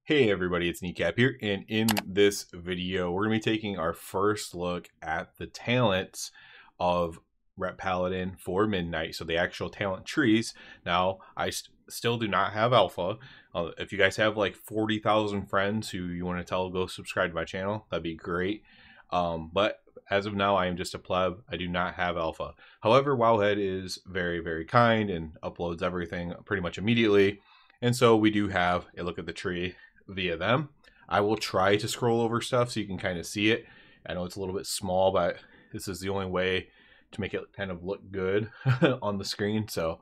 Hey everybody, it's Kneecap here, and in this video, we're going to be taking our first look at the talents of Ret Paladin for Midnight, so the actual talent trees. Now, I still do not have Alpha. If you guys have like 40,000 friends who you want to tell go subscribe to my channel, that'd be great. But as of now, I am just a pleb. I do not have Alpha. However, Wowhead is very, very kind and uploads everything pretty much immediately. And so we do have a look at the tree via them. I will try to scroll over stuff so you can kind of see it. I know it's a little bit small, but this is the only way to make it kind of look good on the screen. So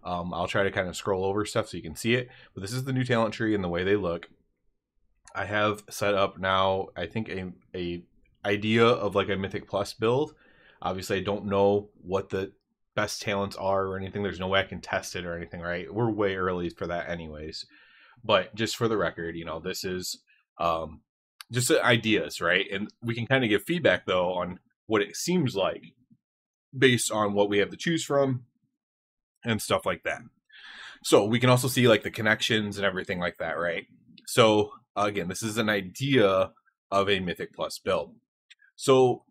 I'll try to kind of scroll over stuff so you can see it. But this is the new talent tree and the way they look. I have set up now, I think, a idea of like a Mythic Plus build. Obviously, I don't know what the best talents are or anything. There's no way I can test it or anything, right? We're way early for that anyways. But just for the record, you know, this is just ideas, right? And we can kind of give feedback, though, on what it seems like based on what we have to choose from and stuff like that. So we can also see like the connections and everything like that, right? So again, this is an idea of a Mythic Plus build. So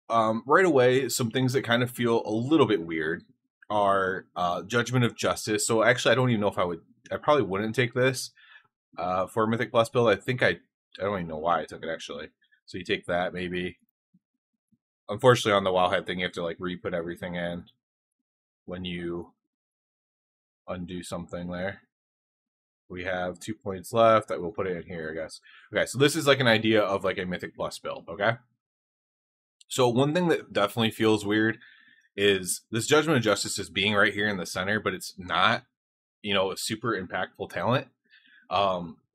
right away, some things that kind of feel a little bit weird are Judgment of Justice. So actually, I don't even know if I probably wouldn't take this for a Mythic Plus build. I don't even know why I took it, actually. So you take that, maybe. Unfortunately, on the Wildhead thing, you have to like re-put everything in when you undo something there. We have 2 points left. I will put it in here, I guess. Okay, so this is like an idea of like a Mythic Plus build, okay? So one thing that definitely feels weird is this Judgment of Justice is being right here in the center, but it's not, you know, a super impactful talent.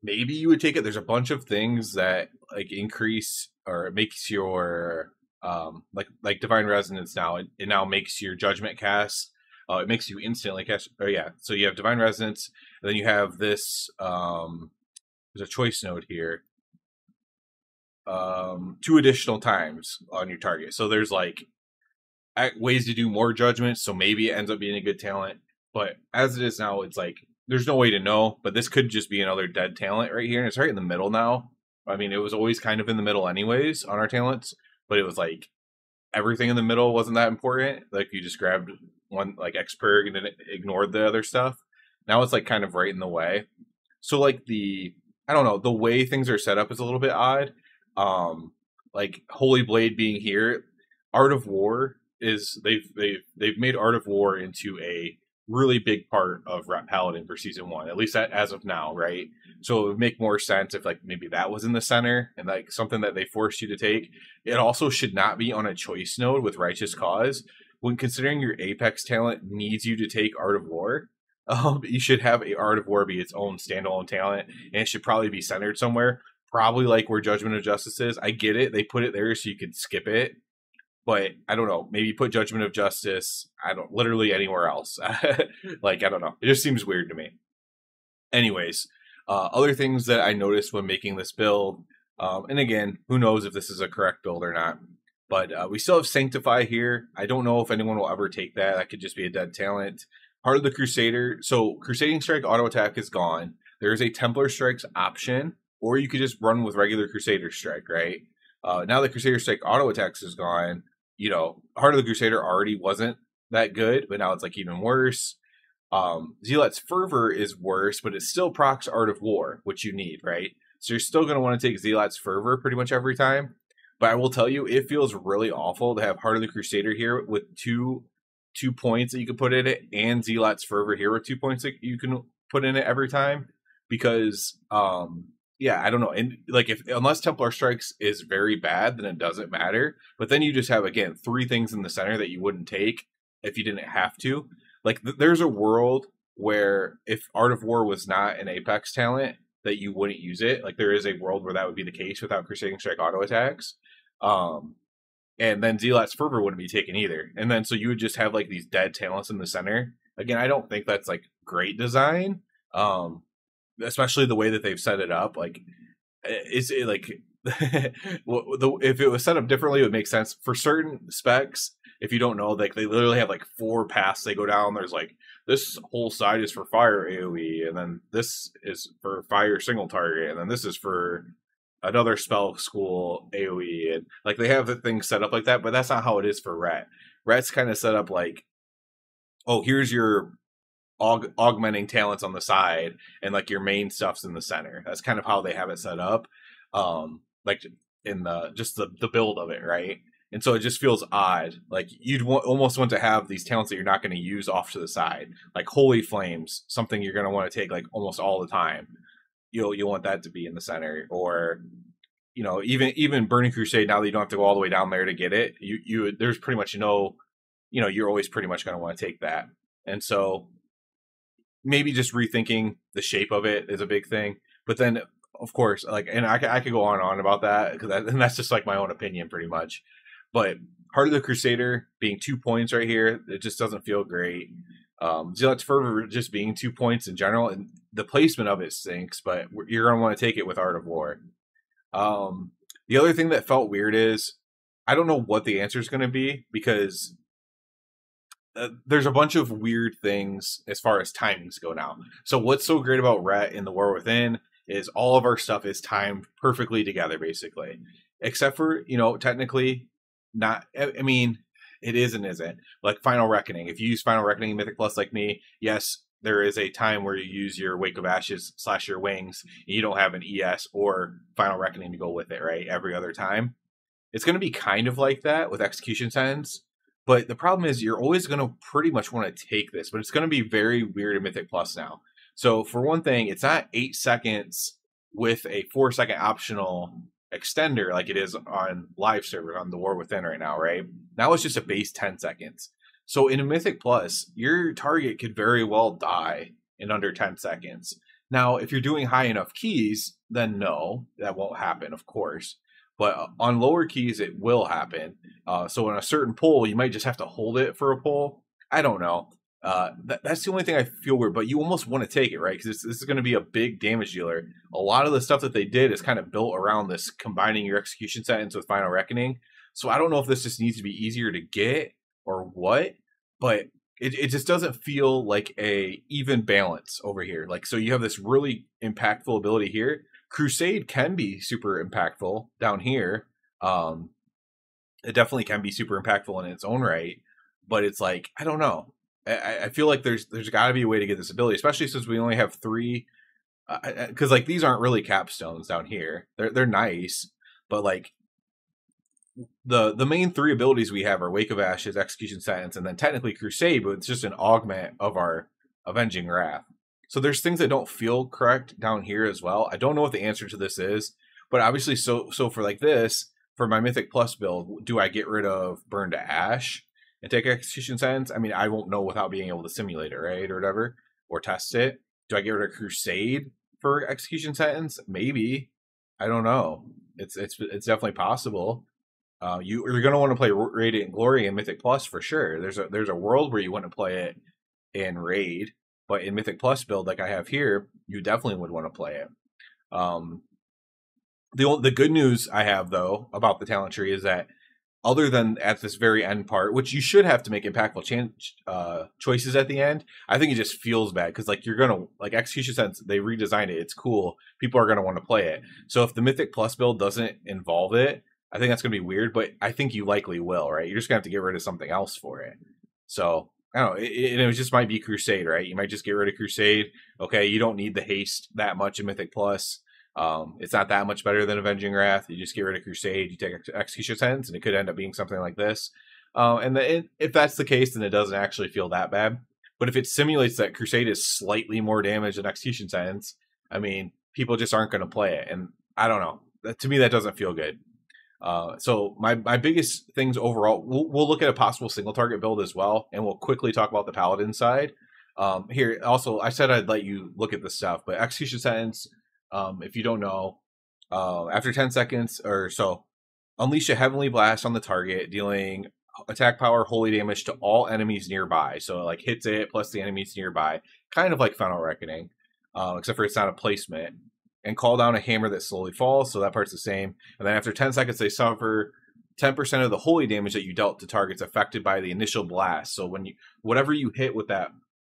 Maybe you would take it. There's a bunch of things that like increase or it makes your like Divine Resonance now. It now makes your Judgment cast. It makes you instantly cast. Oh yeah, so you have Divine Resonance, and then you have this. There's a choice node here. 2 additional times on your target. So there's like ways to do more judgments. So maybe it ends up being a good talent. But as it is now, it's like there's no way to know. But this could just be another dead talent right here. And it's right in the middle now. I mean, it was always kind of in the middle anyways on our talents. But it was like everything in the middle wasn't that important. Like you just grabbed one like Xperg and then ignored the other stuff. Now it's like kind of right in the way. So like I don't know, the way things are set up is a little bit odd. Like Holy Blade being here, Art of War is they've made Art of War into a really big part of Ret Paladin for season 1, at least as of now, right? So it would make more sense if like maybe that was in the center and like something that they forced you to take. It also should not be on a choice node with Righteous Cause. When considering your Apex talent needs you to take Art of War, you should have a Art of War be its own standalone talent, and it should probably be centered somewhere. Probably like where Judgment of Justice is. I get it. They put it there so you could skip it. But I don't know. Maybe put Judgment of Justice, literally anywhere else. Like, I don't know. It just seems weird to me. Anyways, other things that I noticed when making this build, and again, who knows if this is a correct build or not. But we still have Sanctify here. I don't know if anyone will ever take that. That could just be a dead talent. Heart of the Crusader. So Crusading Strike auto attack is gone. There is a Templar Strikes option. Or you could just run with regular Crusader Strike, right? Now the Crusader Strike auto attacks is gone. You know, Heart of the Crusader already wasn't that good, but now it's like even worse. Zealot's Fervor is worse, but it still procs Art of War, which you need, right? So you're still going to want to take Zealot's Fervor pretty much every time. But I will tell you, it feels really awful to have Heart of the Crusader here with two points that you can put in it, and Zealot's Fervor here with 2 points that you can put in it every time. Because yeah, I don't know. And like unless Templar Strikes is very bad, then it doesn't matter. But then you just have, again, 3 things in the center that you wouldn't take if you didn't have to. Like there's a world where if Art of War was not an Apex talent, that you wouldn't use it. Like there is a world where that would be the case without Crusading Strike auto attacks. And then Zealot's Fervor wouldn't be taken either. And then so you would just have like these dead talents in the center. Again, I don't think that's like great design. Especially the way that they've set it up, like, is it like if it was set up differently, it would make sense for certain specs. if you don't know, like they literally have like 4 paths they go down. There's like this whole side is for fire AoE, and then this is for fire single target, and then this is for another spell school AoE, and like they have the thing set up like that, but that's not how it is for Ret. Ret's kind of set up like, oh, here's your augmenting talents on the side, and like your main stuff's in the center. That's kind of how they have it set up, like in the just the build of it, right? And so it just feels odd. Like you'd almost want to have these talents that you're not going to use off to the side, like Holy Flames, something you're going to want to take like almost all the time. You'll want that to be in the center, or you know, even Burning Crusade. Now that you don't have to go all the way down there to get it, you there's pretty much no, you know, you're always pretty much going to want to take that. And so maybe just rethinking the shape of it is a big thing. But then, of course, like, and I could go on and on about that, and that's just like my own opinion pretty much. But Heart of the Crusader being 2 points right here, it just doesn't feel great. Zealot's Fervor just being 2 points in general, and the placement of it stinks, but you're going to want to take it with Art of War. The other thing that felt weird is, I don't know what the answer is going to be, because there's a bunch of weird things as far as timings go now. So what's so great about Ret in the War Within is all of our stuff is timed perfectly together, basically. Except for, you know, technically not, I mean, it is and isn't. Like Final Reckoning. If you use Final Reckoning in Mythic Plus like me, yes, there is a time where you use your Wake of Ashes / your Wings, and you don't have an ES or Final Reckoning to go with it, right? Every other time. It's going to be kind of like that with Execution Sentence. But the problem is you're always going to pretty much want to take this, but it's going to be very weird in Mythic Plus now. So for one thing, it's not 8 seconds with a 4-second optional extender like it is on live server on the War Within right now, right? Now it's just a base 10 seconds. So in a Mythic Plus, your target could very well die in under 10 seconds. Now, if you're doing high enough keys, then no, that won't happen, of course. But on lower keys, it will happen. So in a certain pull, you might just have to hold it for a pull. I don't know. That's the only thing I feel weird, but you almost want to take it, right? Because this is going to be a big damage dealer. A lot of the stuff that they did is kind of built around this, combining your Execution Sentence with Final Reckoning. So I don't know if this just needs to be easier to get or what, but it just doesn't feel like a even balance over here. Like, so you have this really impactful ability here. Crusade can be super impactful down here. It definitely can be super impactful in its own right, but it's like, I don't know. I feel like there's got to be a way to get this ability, especially since we only have 3. Because like these aren't really capstones down here. They're nice, but like the main 3 abilities we have are Wake of Ashes, Execution Sentence, and then technically Crusade, but it's just an augment of our Avenging Wrath. So there's things that don't feel correct down here as well. I don't know what the answer to this is, but obviously, so for like this, for my Mythic Plus build, do I get rid of Burn to Ash and take Execution Sentence? I mean, I won't know without being able to simulate it, right, or whatever, or test it. Do I get rid of Crusade for Execution Sentence? Maybe. I don't know. It's definitely possible. You're going to want to play Radiant Glory in Mythic Plus for sure. There's a world where you want to play it in Raid, but in Mythic Plus build like I have here, you definitely would want to play it. The good news I have, though, about the talent tree is that other than at this very end part, which you should have to make impactful choices at the end, I think it just feels bad because like you're going to, like Execution Sense, they redesigned it. It's cool. People are going to want to play it. So if the Mythic Plus build doesn't involve it, I think that's going to be weird, but I think you likely will, right? You're just going to have to get rid of something else for it. So I don't know. It just might be Crusade, right? You might just get rid of Crusade. Okay, you don't need the haste that much in Mythic Plus. It's not that much better than Avenging Wrath. You just get rid of Crusade, you take Execution Sentence, and it could end up being something like this. If that's the case, then it doesn't actually feel that bad. But if it simulates that Crusade is slightly more damage than Execution Sentence, I mean, people just aren't going to play it. And I don't know. To me, that doesn't feel good. So my biggest things overall, we'll look at a possible single target build as well, and we'll quickly talk about the Paladin side. Here, also, I said I'd let you look at this stuff, but Execution Sentence, if you don't know, after 10 seconds or so, unleash a Heavenly Blast on the target, dealing attack power, holy damage to all enemies nearby. So like hits it plus the enemies nearby, kind of like Final Reckoning, except for it's not a placement. And call down a hammer that slowly falls, so that part's the same. And then after 10 seconds, they suffer 10% of the holy damage that you dealt to targets affected by the initial blast. So when whatever you hit with that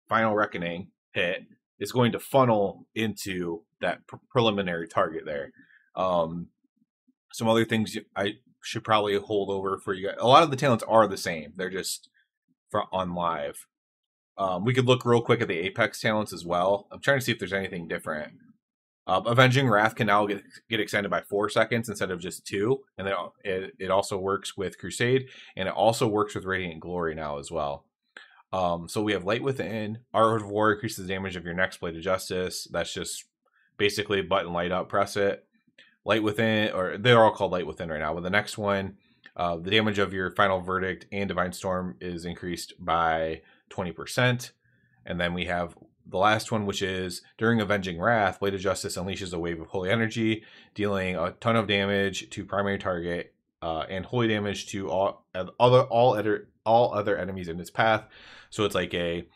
final reckoning hit is going to funnel into that preliminary target there. Some other things I should probably hold over for you guys. A lot of the talents are the same. They're just on live. We could look real quick at the Apex talents as well. I'm trying to see if there's anything different. Avenging Wrath can now get extended by 4 seconds instead of just 2. And then it also works with Crusade. And it also works with Radiant Glory now as well. So we have Light Within. Art of War increases the damage of your next Blade of Justice. That's just basically button light up, press it. Light Within, or they're all called Light Within right now. But the next one, the damage of your Final Verdict and Divine Storm is increased by 20%. And then we have the last one, which is during Avenging Wrath, Blade of Justice unleashes a wave of holy energy, dealing a ton of damage to primary target and holy damage to all other enemies in its path. So it's like a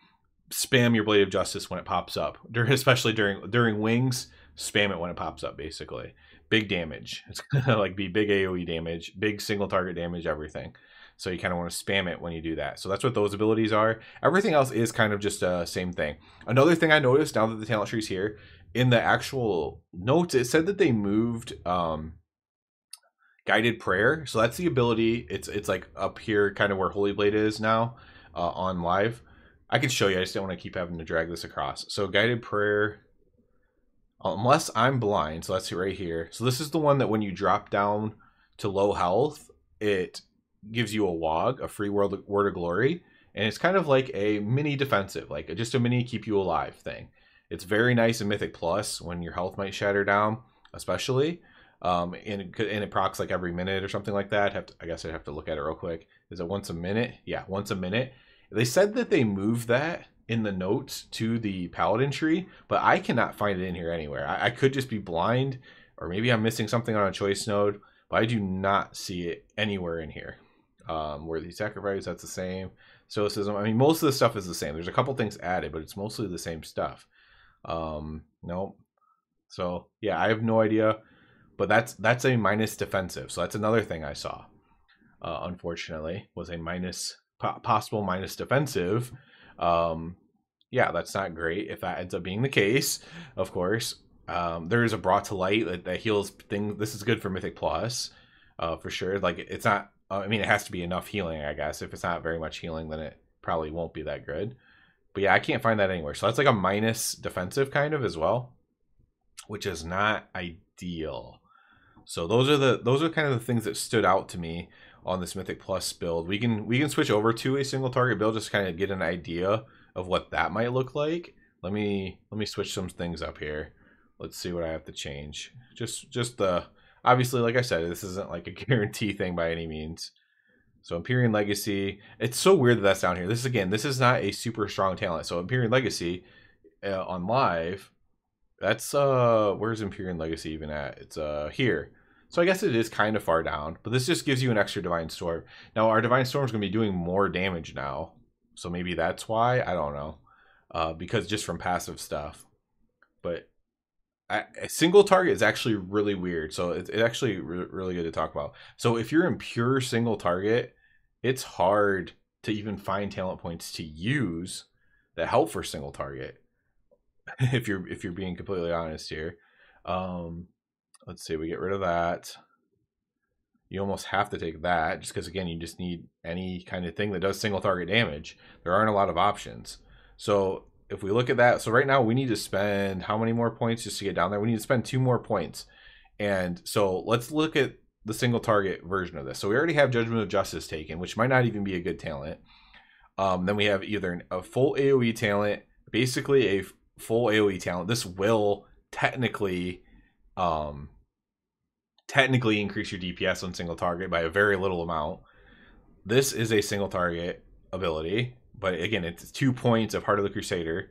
spam your Blade of Justice when it pops up, especially during wings. Spam it when it pops up. Basically, big damage. It's gonna like be big AOE damage, big single target damage, everything. So you kind of want to spam it when you do that. So that's what those abilities are. Everything else is kind of just the same thing. Another thing I noticed now that the talent tree's here, in the actual notes, it said that they moved Guided Prayer. So that's the ability. It's like up here, kind of where Holy Blade is now on live. I can show you. I just don't want to keep having to drag this across. So Guided Prayer, unless I'm blind. So that's right here. So this is the one that when you drop down to low health, it gives you a WOG, a free word of glory, and it's kind of like a mini defensive, like just a mini keep you alive thing. It's very nice in Mythic Plus when your health might shatter down, especially, and it procs like every minute or something like that. I guess I'd have to look at it real quick. Is it once a minute? Yeah, once a minute. They said that they moved that in the notes to the Paladin tree, but I cannot find it in here anywhere. I could just be blind, or maybe I'm missing something on a choice node, but I do not see it anywhere in here. Worthy Sacrifice, that's the same. Stoicism, I mean, most of the stuff is the same. There's a couple things added, but it's mostly the same stuff. No. So, yeah, I have no idea. But that's a minus defensive. So that's another thing I saw, unfortunately, was a possible minus defensive. Yeah, that's not great if that ends up being the case, of course. There is a Brought to Light that heals things. This is good for Mythic Plus, for sure. Like, it's not... I mean, it has to be enough healing, I guess. If it's not very much healing, then it probably won't be that good. But yeah, I can't find that anywhere. So that's like a minus defensive kind of as well, which is not ideal. So those are kind of the things that stood out to me on this Mythic Plus build. We can switch over to a single target build, just kind of get an idea of what that might look like. Let me switch some things up here. Let's see what I have to change. Just the... Obviously, like I said, this isn't like a guarantee thing by any means. So Empyrean Legacy, it's so weird that that's down here. This is not a super strong talent. So Empyrean Legacy on live, that's where's Empyrean Legacy even at? It's here. So I guess it is kind of far down, but this just gives you an extra Divine Storm. Now our Divine Storm is going to be doing more damage now, so maybe that's why. I don't know, because just from passive stuff, but. A single target is actually really weird, so it's actually really good to talk about. So if you're in pure single target, it's hard to even find talent points to use that help for single target. if you're being completely honest here, let's see, we get rid of that. You almost have to take that, just because again, you just need any kind of thing that does single target damage. There aren't a lot of options. So if we look at that, so right now we need to spend how many more points just to get down there? We need to spend 2 more points. And so let's look at the single target version of this. So we already have Judgment of Justice taken, which might not even be a good talent. Then we have either a full AoE talent, basically a full AoE talent. This will technically increase your DPS on single target by a very little amount. This is a single target ability. But again, it's 2 points of Heart of the Crusader.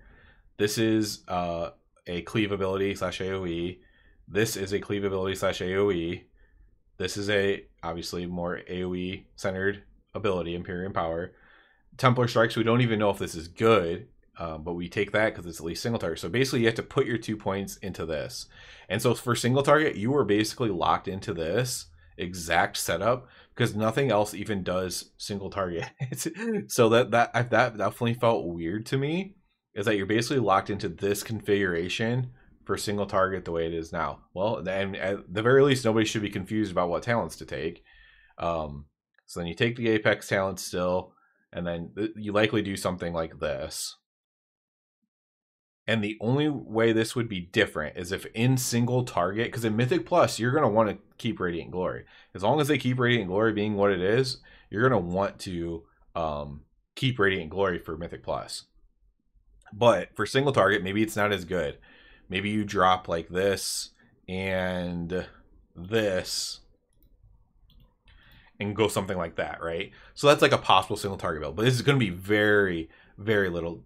This is a cleave ability / AoE. This is a cleave ability / AoE. This is a obviously more AoE centered ability, Empyrean Power. Templar Strikes, we don't even know if this is good, but we take that because it's at least single target. So basically you have to put your 2 points into this. And so for single target, you are basically locked into this exact setup because nothing else even does single target. So that definitely felt weird to me, is that you're basically locked into this configuration for single target the way it is now. Well, and at the very least, nobody should be confused about what talents to take. So then you take the Apex talent still, and then you likely do something like this. And the only way this would be different is if in single target, because in Mythic Plus, you're going to want to keep Radiant Glory. As long as they keep Radiant Glory being what it is, you're going to want to keep Radiant Glory for Mythic Plus. But for single target, maybe it's not as good. Maybe you drop like this and this and go something like that, right? So that's like a possible single target build. But this is going to be very, very little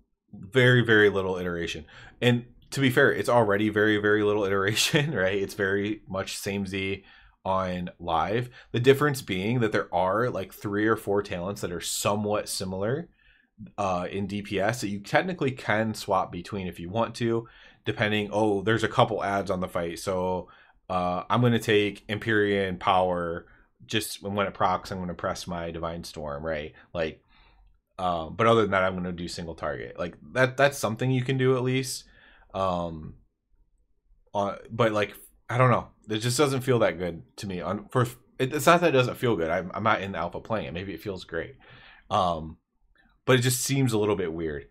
iteration. And to be fair, it's already very, very little iteration, right? It's very much same-Z on live. The difference being that there are like 3 or 4 talents that are somewhat similar in DPS that you technically can swap between if you want to, depending. Oh, there's a couple ads on the fight, so I'm going to take Empyrean Power just when it procs. I'm going to press my Divine Storm, right? Like, but other than that, I'm going to do single target. Like that's something you can do at least. But like, I don't know. It just doesn't feel that good to me. It's not that it doesn't feel good. I'm not in the alpha playing it. Maybe it feels great. But it just seems a little bit weird.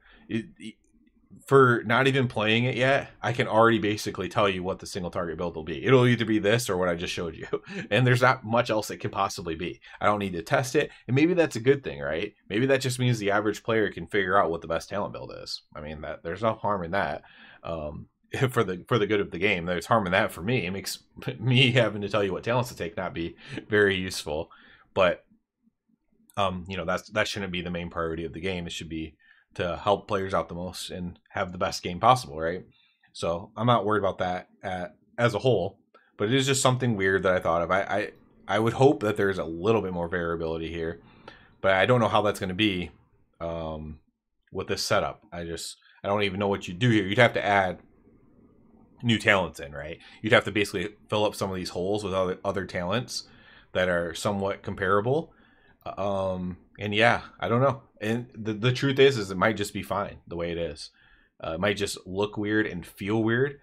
For not even playing it yet, I can already basically tell you what the single target build will be. It'll either be this or what I just showed you. And there's not much else it can possibly be. I don't need to test it. And maybe that's a good thing, right? Maybe that just means the average player can figure out what the best talent build is. I mean, that there's no harm in that. For the good of the game, there's harm in that for me. It makes me having to tell you what talents to take not be very useful. But you know, that shouldn't be the main priority of the game. It should be to help players out the most and have the best game possible, right? So I'm not worried about that as a whole, but it is just something weird that I thought of. I would hope that there's a little bit more variability here, but I don't know how that's going to be with this setup. I don't even know what you do here. You'd have to add new talents in, right? You'd have to basically fill up some of these holes with other talents that are somewhat comparable. And yeah, I don't know. And the truth is it might just be fine the way it is. It might just look weird and feel weird.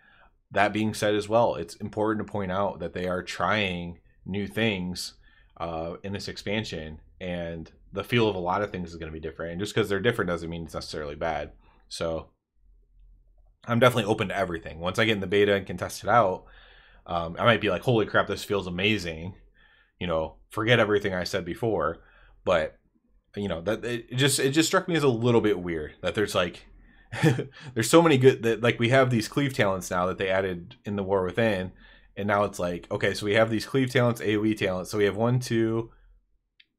That being said as well, it's important to point out that they are trying new things in this expansion, and the feel of a lot of things is going to be different. And just because they're different doesn't mean it's necessarily bad. So I'm definitely open to everything. Once I get in the beta and can test it out, I might be like, holy crap, this feels amazing. You know, forget everything I said before. But you know, that it just struck me as a little bit weird that there's like there's so many good that like we have these cleave talents now that they added in the War Within, and now it's like, okay, so we have these cleave talents, AoE talents, so we have 1, 2,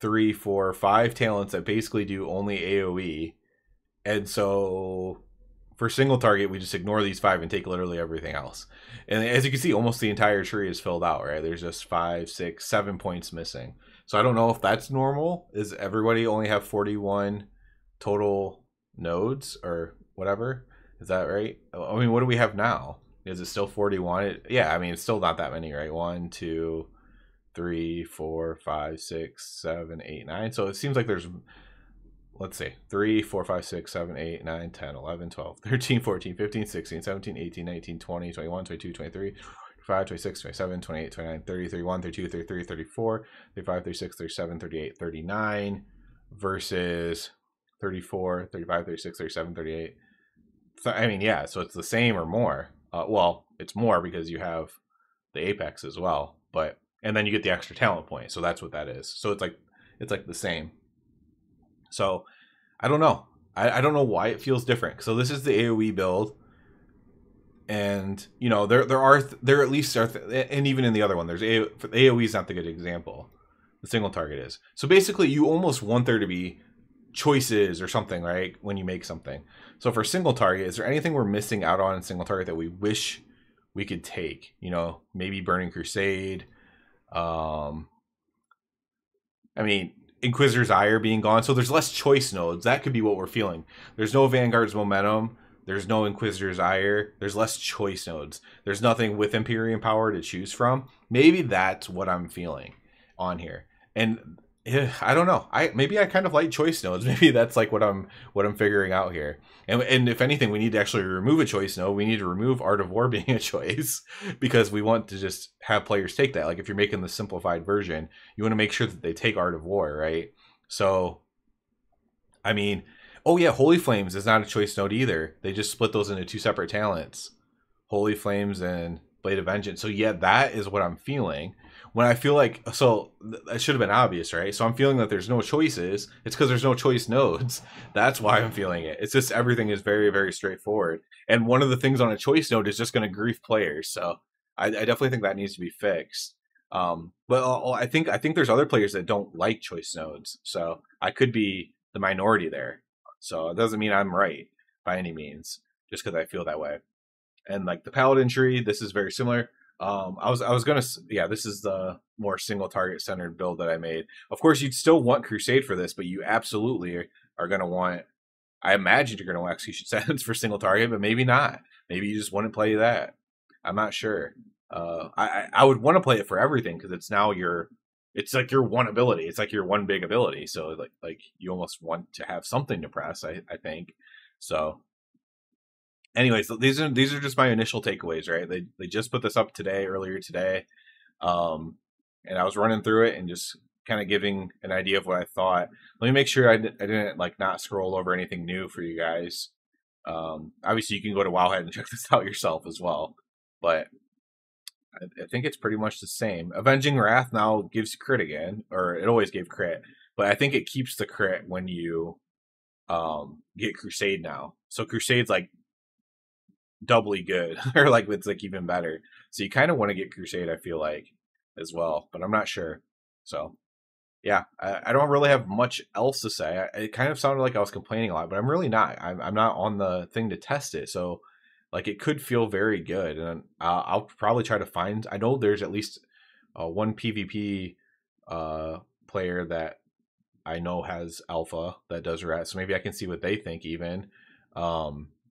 3, 4, 5 talents that basically do only AoE, and so for single target we just ignore these 5 and take literally everything else. And as you can see, almost the entire tree is filled out, right? There's just 5, 6, 7 points missing. So I don't know if that's normal. Is everybody only have 41 total nodes or whatever? Is that right? I mean, what do we have now? Is it still 41? Yeah, I mean, it's still not that many, right? 1, 2, 3, 4, 5, 6, 7, 8, 9. So it seems like there's, let's see, 3, 4, 5, 6, 7, 8, 9, 10, 11, 12, 13, 14, 15, 16, 17, 18, 19, 20, 21, 22, 23, 25, 26, 27, 28, 29, 30, 31, 32, 33, 34, 35, 36, 37, 38, 39 versus 34, 35, 36, 37, 38. So, I mean, yeah, so it's the same or more. Well, it's more because you have the Apex as well, but and then you get the extra talent point. So that's what that is. So it's like the same. So I don't know. I don't know why it feels different. So this is the AoE build. And you know there at least are and even in the other one there's AoE is not the good example. The single target is. So basically you almost want there to be choices or something, right, when you make something. So for single target, is there anything we're missing out on in single target that we wish we could take? You know, maybe Burning Crusade. I mean, Inquisitor's Ire being gone, so there's less choice nodes. That could be what we're feeling. There's no Vanguard's Momentum. There's no Inquisitor's Ire. There's less choice nodes. There's nothing with Empyrean Power to choose from. Maybe that's what I'm feeling on here. And Yeah, I don't know. Maybe I kind of like choice nodes. Maybe that's like what I'm figuring out here. And if anything, we need to actually remove a choice node. We need to remove Art of War being a choice because we want to just have players take that. Like if you're making the simplified version, you want to make sure that they take Art of War, right? So, I mean, oh yeah, Holy Flames is not a choice node either. They just split those into two separate talents. Holy Flames and Blade of Vengeance. So yeah, that is what I'm feeling. When I feel like, so that should have been obvious, right? So I'm feeling that there's no choices. It's because there's no choice nodes. That's why I'm feeling it. It's just everything is very, very straightforward. And one of the things on a choice node is just going to grief players. So I definitely think that needs to be fixed. But I think there's other players that don't like choice nodes. So I could be the minority there. So it doesn't mean I'm right by any means, just because I feel that way. And like the paladin tree, this is very similar. I was gonna, yeah, this is the more single target centered build that I made. Of course, you'd still want crusade for this, but you absolutely are gonna want, I imagine you're gonna want execution sentence for single target, but maybe not. Maybe you just want to play that. I'm not sure. I would want to play it for everything because it's now your, it's like your one ability. It's like your one big ability. So like you almost want to have something to press. I think so. Anyways, these are just my initial takeaways, right? They just put this up today, earlier today, um, and I was running through it and just kind of giving an idea of what I thought. Let me make sure I didn't like not scroll over anything new for you guys. Obviously, you can go to Wowhead and check this out yourself as well, but I think it's pretty much the same. Avenging Wrath now gives crit again, or it always gave crit, but I think it keeps the crit when you get Crusade now. So Crusade's like doubly good or like it's like even better, so you kind of want to get crusade, I feel like, as well, but I'm not sure. So yeah, I don't really have much else to say. It kind of sounded like I was complaining a lot, but I'm really not. I'm not on the thing to test it, so like it could feel very good, and I'll probably try to find, I know there's at least one PvP player that I know has alpha that does rat, so maybe I can see what they think even.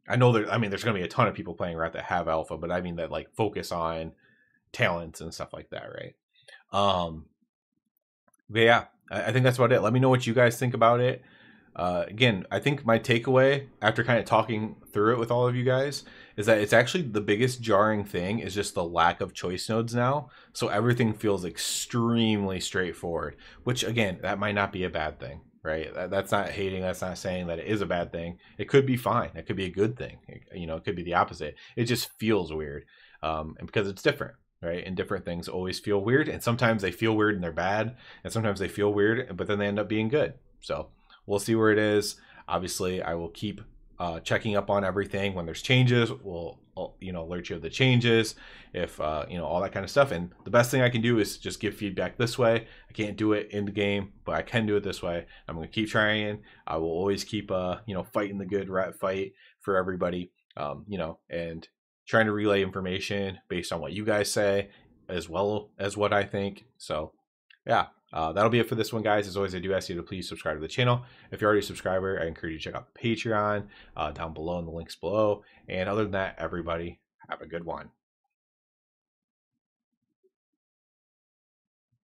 I know I mean, there's going to be a ton of people playing rat that have alpha, but I mean that like focus on talents and stuff like that, right? But yeah, I think that's about it. Let me know what you guys think about it. Again, I think my takeaway after kind of talking through it with all of you guys is that it's actually the biggest jarring thing is just the lack of choice nodes now. So everything feels extremely straightforward, which again, that might not be a bad thing, right? That's not hating. That's not saying that it is a bad thing. It could be fine. It could be a good thing. It could be the opposite. It just feels weird. And because it's different, right? And different things always feel weird. And sometimes they feel weird and they're bad. And sometimes they feel weird, but then they end up being good. So we'll see where it is. Obviously, I will keep checking up on everything. When there's changes, we'll alert you of the changes, if all that kind of stuff. And the best thing I can do is just give feedback this way. I can't do it in the game, but I can do it this way. I'm going to keep trying. I will always keep fighting the good rat fight for everybody. And trying to relay information based on what you guys say as well as what I think. So yeah, that'll be it for this one, guys. As always, I do ask you to please subscribe to the channel. If you're already a subscriber, I encourage you to check out the Patreon down below in the links below. And other than that, everybody, have a good one.